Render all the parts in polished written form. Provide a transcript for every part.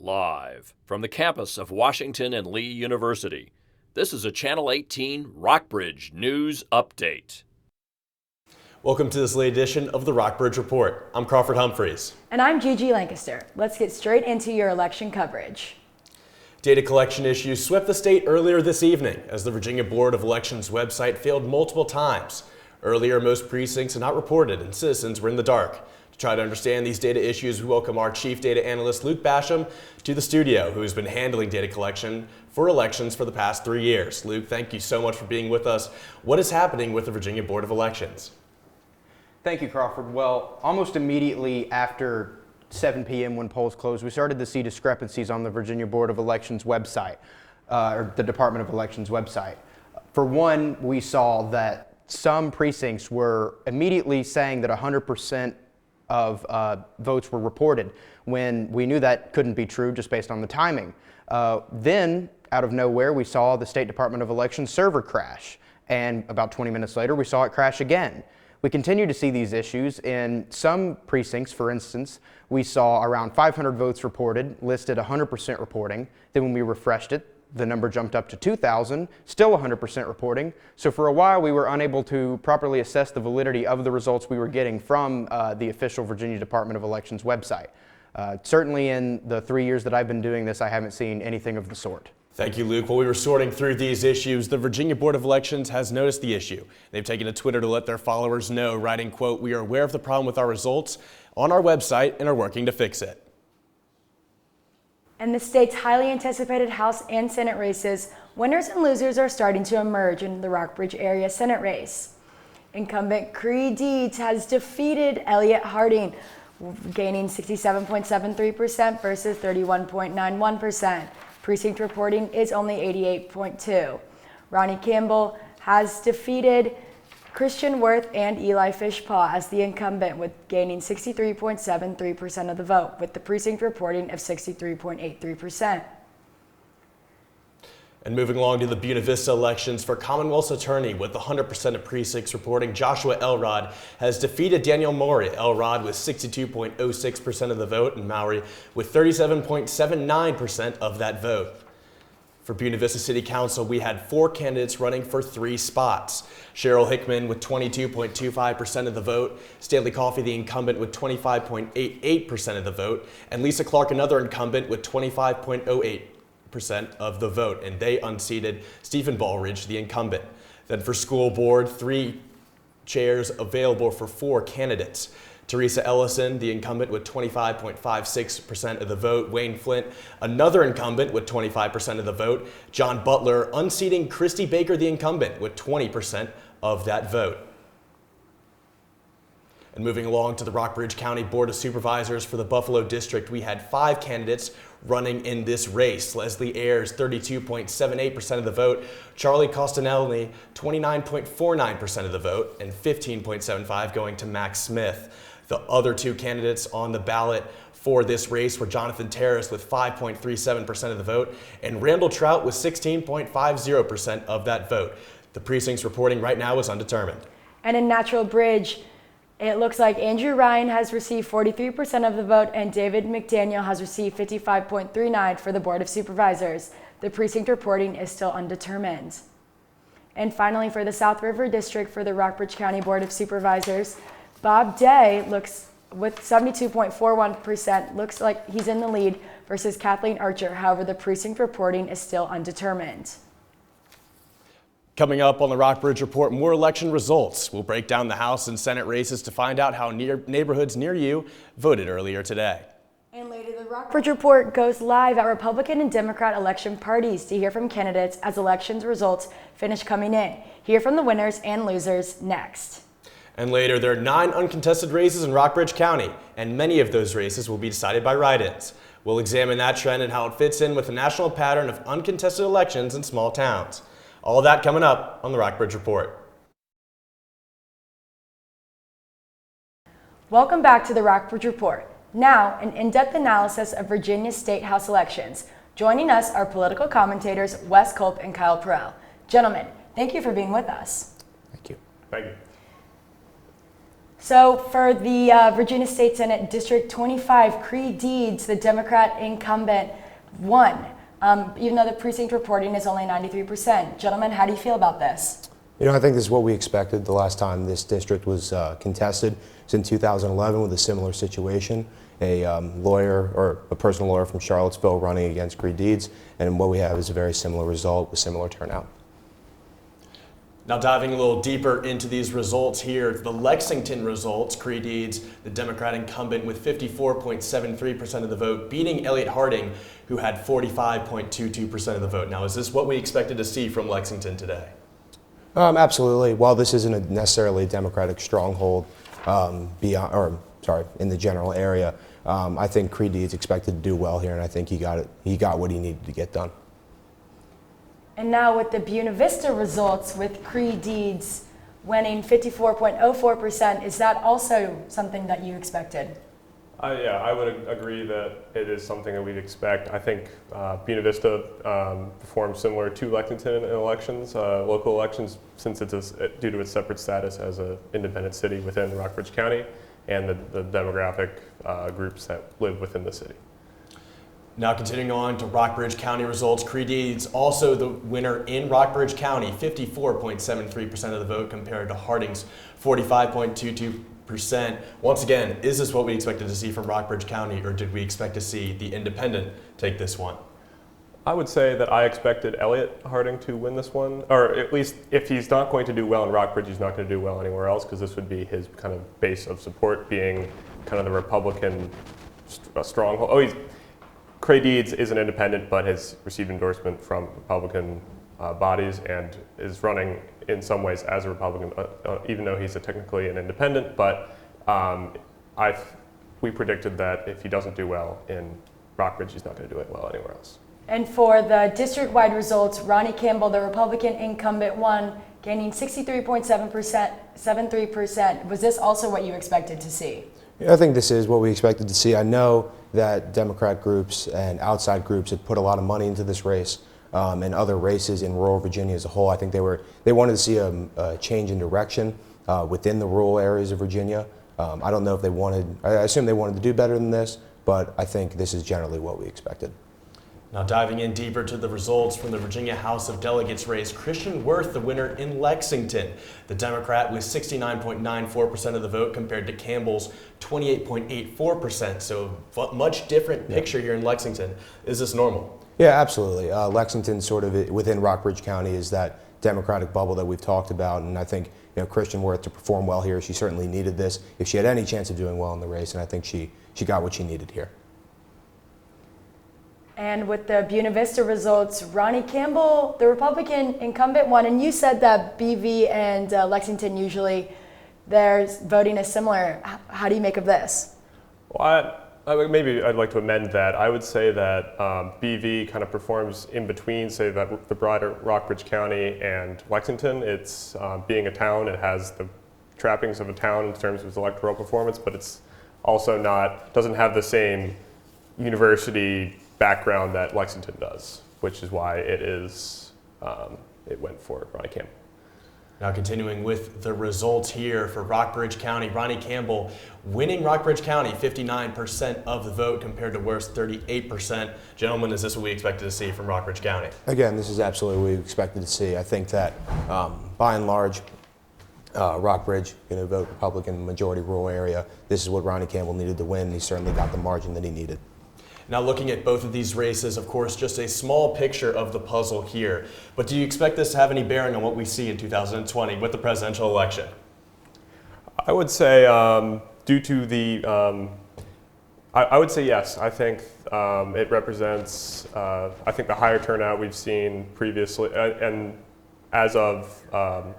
Live from the campus of Washington and Lee University, this is a Channel 18 Rockbridge News Update. Welcome to this late edition of the Rockbridge Report. I'm Crawford Humphreys. And I'm Gigi Lancaster. Let's get straight into your election coverage. Data collection issues swept the state earlier this evening as the Virginia Board of Elections website failed multiple times. Earlier, most precincts had not reported and citizens were in the dark. To try to understand these data issues, we welcome our Chief Data Analyst, Luke Basham, to the studio, who has been handling data collection for elections for the past 3 years. Luke, thank you so much for being with us. What is happening with the Virginia Board of Elections? Thank you, Crawford. Well, almost immediately after 7 p.m. when polls closed, we started to see discrepancies on the Virginia Board of Elections website, or the Department of Elections website. For one, we saw that some precincts were immediately saying that 100% of votes were reported when we knew that couldn't be true just based on the timing. Then, out of nowhere, we saw the State Department of Elections server crash, and about 20 minutes later, we saw it crash again. We continue to see these issues in some precincts. For instance, we saw around 500 votes reported, listed 100% reporting. Then when we refreshed it, the number jumped up to 2,000, still 100% reporting. So for a while, we were unable to properly assess the validity of the results we were getting from the official Virginia Department of Elections website. Certainly in the 3 years that I've been doing this, I haven't seen anything of the sort. Thank you, Luke. While we were sorting through these issues, the Virginia Board of Elections has noticed the issue. They've taken to Twitter to let their followers know, writing, quote, "We are aware of the problem with our results on our website and are working to fix it." In the state's highly anticipated House and Senate races, winners and losers are starting to emerge in the Rockbridge area Senate race. Incumbent Cree Deeds has defeated Elliott Harding, gaining 67.73% versus 31.91%. Precinct reporting is only 88.2. Ronnie Campbell has defeated Christian Worth and Eli Fishpaw as the incumbent, with gaining 63.73% of the vote, with the precinct reporting of 63.83%. And moving along to the Buena Vista elections for Commonwealth's attorney, with 100% of precincts reporting, Joshua Elrod has defeated Daniel Maury. Elrod with 62.06% of the vote and Maury with 37.79% of that vote. For Buena Vista City Council, we had 4 candidates running for 3 spots. Cheryl Hickman with 22.25% of the vote, Stanley Coffey, the incumbent, with 25.88% of the vote, and Lisa Clark, another incumbent, with 25.08% of the vote, and they unseated Stephen Ballridge, the incumbent. Then for school board, 3 chairs available for 4 candidates. Teresa Ellison, the incumbent, with 25.56% of the vote. Wayne Flint, another incumbent, with 25% of the vote. John Butler unseating Christy Baker, the incumbent, with 20% of that vote. And moving along to the Rockbridge County Board of Supervisors for the Buffalo District, we had 5 candidates running in this race. Leslie Ayers, 32.78% of the vote. Charlie Costanelli, 29.49% of the vote, and 15.75% going to Max Smith. The other 2 candidates on the ballot for this race were Jonathan Terrace with 5.37% of the vote and Randall Trout with 16.50% of that vote. The precinct's reporting right now is undetermined. And in Natural Bridge, it looks like Andrew Ryan has received 43% of the vote and David McDaniel has received 55.39% for the Board of Supervisors. The precinct reporting is still undetermined. And finally, for the South River District for the Rockbridge County Board of Supervisors, Bob Day looks with 72.41%, looks like he's in the lead versus Kathleen Archer. However, the precinct reporting is still undetermined. Coming up on the Rockbridge Report, more election results. We'll break down the House and Senate races to find out how neighborhoods near you voted earlier today. And later, the Rockbridge Report goes live at Republican and Democrat election parties to hear from candidates as elections results finish coming in. Hear from the winners and losers next. And later, there are 9 uncontested races in Rockbridge County, and many of those races will be decided by write-ins. We'll examine that trend and how it fits in with the national pattern of uncontested elections in small towns. All that coming up on the Rockbridge Report. Welcome back to the Rockbridge Report. Now, an in-depth analysis of Virginia State House elections. Joining us are political commentators Wes Culp and Kyle Perrell. Gentlemen, thank you for being with us. Thank you. Thank you. So for the Virginia State Senate District 25, Cree Deeds, the Democrat incumbent, won, even though the precinct reporting is only 93%. Gentlemen, how do you feel about this? You know, I think this is what we expected the last time this district was contested. It was in 2011 with a similar situation. A lawyer or a personal lawyer from Charlottesville running against Cree Deeds, and what we have is a very similar result with similar turnout. Now diving a little deeper into these results here, the Lexington results, Cree Deeds, the Democrat incumbent with 54.73% of the vote, beating Elliott Harding, who had 45.22% of the vote. Now, is this what we expected to see from Lexington today? Absolutely. While this isn't necessarily a Democratic stronghold in the general area, I think Cree Deeds expected to do well here, and I think he got it. He got what he needed to get done. And now with the Buena Vista results, with Cree Deeds winning 54.04%, is that also something that you expected? Yeah, I would agree that it is something that we'd expect. I think Buena Vista performed similar to Lexington in elections, local elections, since it's due to its separate status as an independent city within Rockbridge County and the demographic groups that live within the city. Now continuing on to Rockbridge County results, Cree Deeds also the winner in Rockbridge County, 54.73% of the vote compared to Harding's 45.22%. Once again, is this what we expected to see from Rockbridge County, or did we expect to see the independent take this one? I would say that I expected Elliott Harding to win this one, or at least if he's not going to do well in Rockbridge, he's not going to do well anywhere else, because this would be his kind of base of support, being kind of the Republican stronghold. Cree Deeds is an independent, but has received endorsement from Republican bodies and is running in some ways as a Republican, even though he's technically an independent. But we predicted that if he doesn't do well in Rockbridge, he's not going to do it well anywhere else. And for the district-wide results, Ronnie Campbell, the Republican incumbent, won, gaining 63.73%. Was this also what you expected to see? I think this is what we expected to see. I know that Democrat groups and outside groups had put a lot of money into this race and other races in rural Virginia as a whole. I think they wanted to see a change in direction within the rural areas of Virginia. I don't know if they wanted, I assume they wanted to do better than this, but I think this is generally what we expected. Now diving in deeper to the results from the Virginia House of Delegates race, Christian Worth the winner in Lexington. The Democrat with 69.94% of the vote compared to Campbell's 28.84%. So much different picture here in Lexington. Is this normal? Yeah, absolutely. Lexington sort of within Rockbridge County is that Democratic bubble that we've talked about, and I think Christian Worth to perform well here, she certainly needed this if she had any chance of doing well in the race, and I think she got what she needed here. And with the Buena Vista results, Ronnie Campbell, the Republican incumbent, won. And you said that BV and Lexington usually their voting is similar. How do you make of this? Well, maybe I'd like to amend that. I would say that BV kind of performs in between, say, that the broader Rockbridge County and Lexington. It's being a town, it has the trappings of a town in terms of its electoral performance, but it's also doesn't have the same university background that Lexington does, which is why it went for Ronnie Campbell. Now continuing with the results here for Rockbridge County, Ronnie Campbell winning Rockbridge County, 59% of the vote compared to Worth's 38%. Gentlemen, is this what we expected to see from Rockbridge County? Again, this is absolutely what we expected to see. I think that by and large, Rockbridge going to vote Republican, majority rural area. This is what Ronnie Campbell needed to win. He certainly got the margin that he needed. Now looking at both of these races, of course, just a small picture of the puzzle here. But do you expect this to have any bearing on what we see in 2020 with the presidential election? I would say due to the, I would say yes. I think it represents, I think the higher turnout we've seen previously, and as of a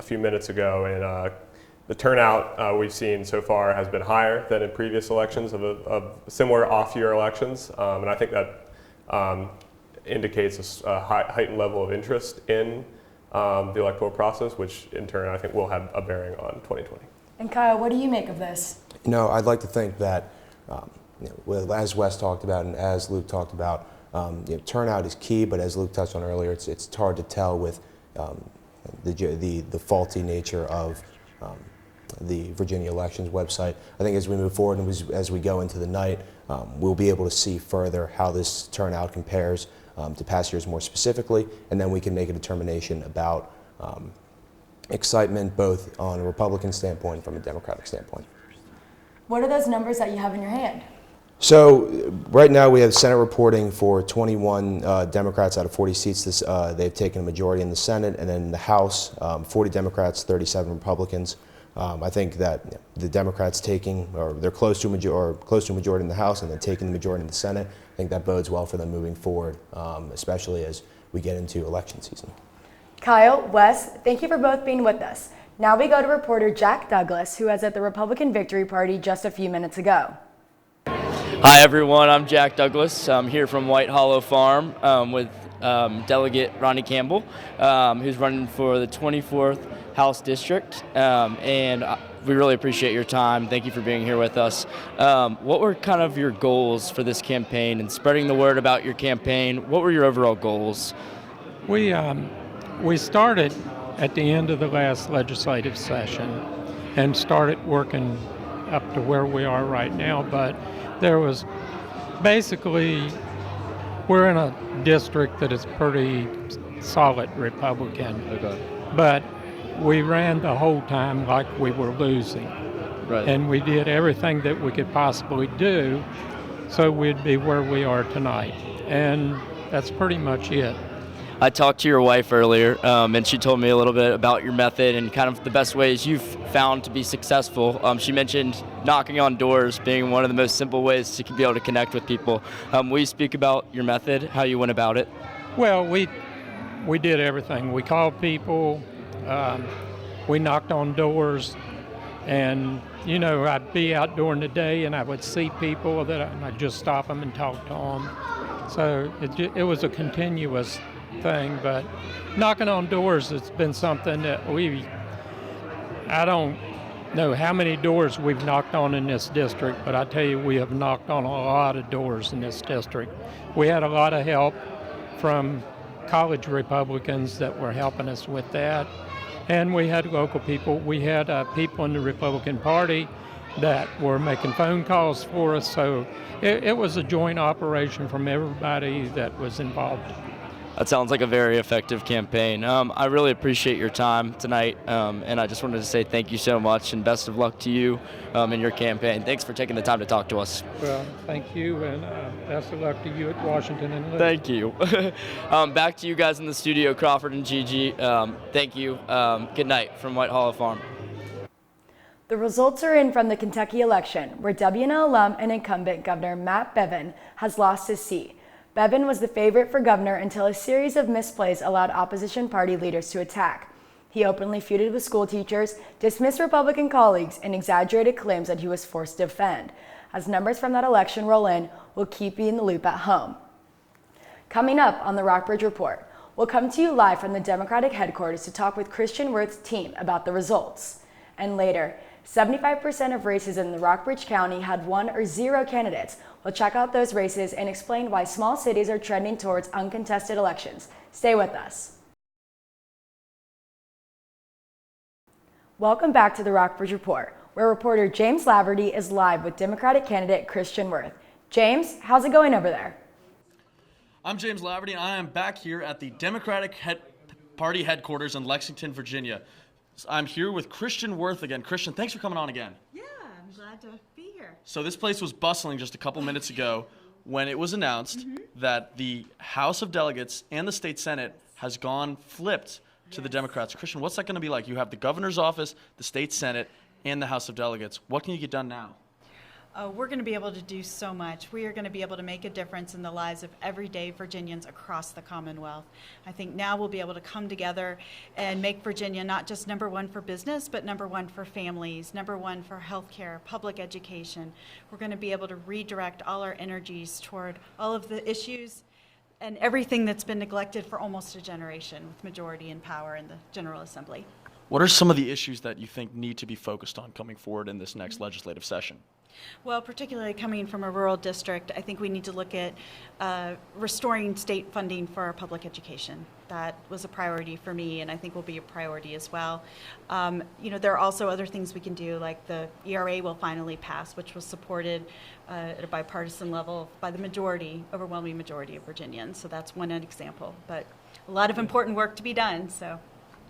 few minutes ago, and the turnout we've seen so far has been higher than in previous elections of similar off-year elections, and I think that indicates a heightened level of interest in the electoral process, which in turn I think will have a bearing on 2020. And Kyle, what do you make of this? I'd like to think that, as Wes talked about and as Luke talked about, turnout is key, but as Luke touched on earlier, it's hard to tell with the faulty nature of the Virginia Elections website. I think as we move forward and as we go into the night, we'll be able to see further how this turnout compares to past years more specifically, and then we can make a determination about excitement both on a Republican standpoint and from a Democratic standpoint. What are those numbers that you have in your hand? So right now we have Senate reporting for 21 Democrats out of 40 seats. They've taken a majority in the Senate, and then in the House, 40 Democrats, 37 Republicans. I think that the Democrats they're close to a majority in the House and then taking the majority in the Senate. I think that bodes well for them moving forward, especially as we get into election season. Kyle, Wes, thank you for both being with us. Now we go to reporter Jack Douglas, who was at the Republican Victory Party just a few minutes ago. Hi everyone, I'm Jack Douglas. I'm here from White Hollow Farm with Delegate Ronnie Campbell, who's running for the 24th House District, and we really appreciate your time. Thank you for being here with us. What were kind of your goals for this campaign and spreading the word about your campaign? What were your overall goals? We started at the end of the last legislative session and started working up to where we are right now, but there was basically, we're in a district that is pretty solid Republican. Okay. But we ran the whole time like we were losing. Right. And we did everything that we could possibly do so we'd be where we are tonight. And that's pretty much it. I talked to your wife earlier, and she told me a little bit about your method and kind of the best ways you've found to be successful. She mentioned knocking on doors being one of the most simple ways to be able to connect with people. Will you speak about your method, how you went about it? Well, we did everything. We called people, we knocked on doors, and I'd be out during the day and I would see people and I'd just stop them and talk to them. So it was a continuous thing, but knocking on doors has been something that I don't know how many doors we've knocked on in this district, but I tell you, we have knocked on a lot of doors in this district. We had a lot of help from college Republicans that were helping us with that, and we had local people. We had people in the Republican Party that were making phone calls for us, so it was a joint operation from everybody that was involved. That sounds like a very effective campaign. I really appreciate your time tonight, and I just wanted to say thank you so much and best of luck to you in your campaign. Thanks for taking the time to talk to us. Well, thank you, and best of luck to you at Washington and Lee. Thank you. Back to you guys in the studio, Crawford and Gigi. Thank you. Good night from White Hollow Farm. The results are in from the Kentucky election, where WNL alum and incumbent Governor Matt Bevin has lost his seat. Bevin was the favorite for governor until a series of misplays allowed opposition party leaders to attack. He openly feuded with school teachers, dismissed Republican colleagues, and exaggerated claims that he was forced to defend. As numbers from that election roll in, we'll keep you in the loop at home. Coming up on the Rockbridge Report, we'll come to you live from the Democratic headquarters to talk with Christian Worth's team about the results. And later, 75% of races in the Rockbridge County had 1 or 0 candidates. We'll check out those races and explain why small cities are trending towards uncontested elections. Stay with us. Welcome back to the Rockbridge Report, where reporter James Laverty is live with Democratic candidate Christian Worth. James, how's it going over there? I'm James Laverty, and I am back here at the Democratic Party headquarters in Lexington, Virginia. I'm here with Christian Worth again. Christian, thanks for coming on again. Yeah, I'm glad to be here. So this place was bustling just a couple minutes ago when it was announced that the House of Delegates and the State Senate has gone flipped to the Democrats. Christian, what's that going to be like? You have the governor's office, the State Senate, and the House of Delegates. What can you get done now? We're going to be able to do so much. We are going to be able to make a difference in the lives of everyday Virginians across the Commonwealth. I think now we'll be able to come together and make Virginia not just number one for business, but number one for families, number one for healthcare, public education. We're going to be able to redirect all our energies toward all of the issues and everything that's been neglected for almost a generation with majority in power in the General Assembly. What are some of the issues that you think need to be focused on coming forward in this next legislative session? Well, particularly coming from a rural district, I think we need to look at restoring state funding for our public education. That was a priority for me, and I think will be a priority as well. There are also other things we can do, like the ERA will finally pass, which was supported at a bipartisan level by the overwhelming majority of Virginians. So that's one example, but a lot of important work to be done. So,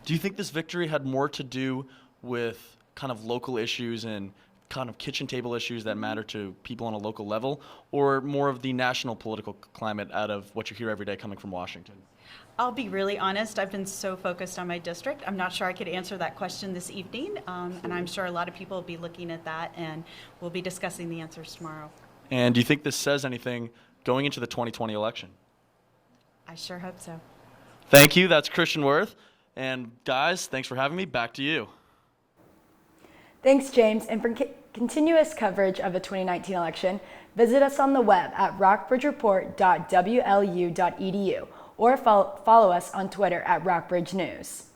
do you think this victory had more to do with kind of local issues and kind of kitchen table issues that matter to people on a local level, or more of the national political climate out of what you hear every day coming from Washington? I'll be really honest, I've been so focused on my district. I'm not sure I could answer that question this evening, and I'm sure a lot of people will be looking at that, and we'll be discussing the answers tomorrow. And do you think this says anything going into the 2020 election? I sure hope so. Thank you. That's Christian Worth. And guys, thanks for having me. Back to you. Thanks, James. And for continuous coverage of the 2019 election, visit us on the web at rockbridgereport.wlu.edu or follow us on Twitter at Rockbridge News.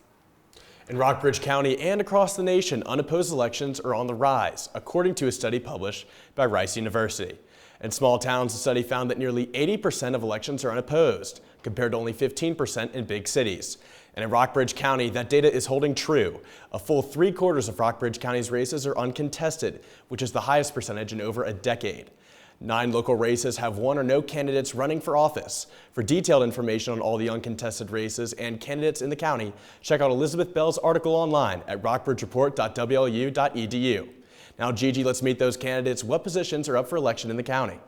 In Rockbridge County and across the nation, unopposed elections are on the rise, according to a study published by Rice University. In small towns, the study found that nearly 80% of elections are unopposed, compared to only 15% in big cities. And in Rockbridge County, that data is holding true. A full 3/4 of Rockbridge County's races are uncontested, which is the highest percentage in over a decade. 9 local races have one or no candidates running for office. For detailed information on all the uncontested races and candidates in the county, check out Elizabeth Bell's article online at rockbridgereport.wlu.edu. Now, Gigi, let's meet those candidates. What positions are up for election in the county?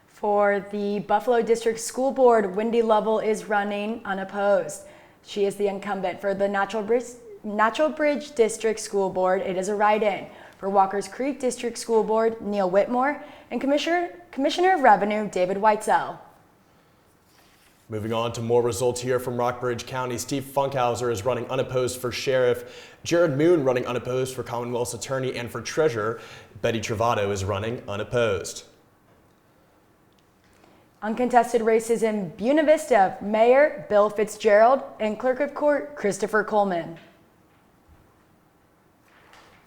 For the Buffalo District School Board, Wendy Lovell is running unopposed. She is the incumbent. For the Natural Bridge District School Board, it is a write-in. For Walker's Creek District School Board, Neil Whitmore, and Commissioner of Revenue, David Weitzel. Moving on to more results here from Rockbridge County. Steve Funkhauser is running unopposed for sheriff. Jared Moon running unopposed for Commonwealth's attorney, and for treasurer, Betty Travato is running unopposed. Uncontested races in Buena Vista, Mayor Bill Fitzgerald and Clerk of Court Christopher Coleman.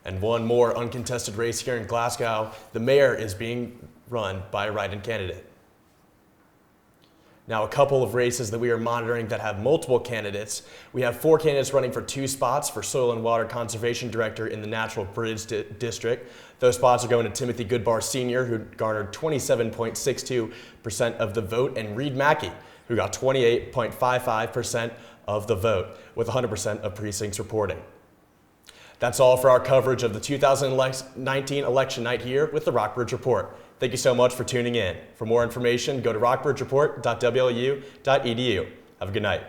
And one more uncontested race here in Glasgow. The mayor is being run by a write-in candidate. Now, a couple of races that we are monitoring that have multiple candidates. We have 4 candidates running for 2 spots for Soil and Water Conservation Director in the Natural Bridge District. Those spots are going to Timothy Goodbar Sr., who garnered 27.62% of the vote, and Reed Mackey, who got 28.55% of the vote, with 100% of precincts reporting. That's all for our coverage of the 2019 election night here with the Rockbridge Report. Thank you so much for tuning in. For more information, go to rockbridgereport.wlu.edu. Have a good night.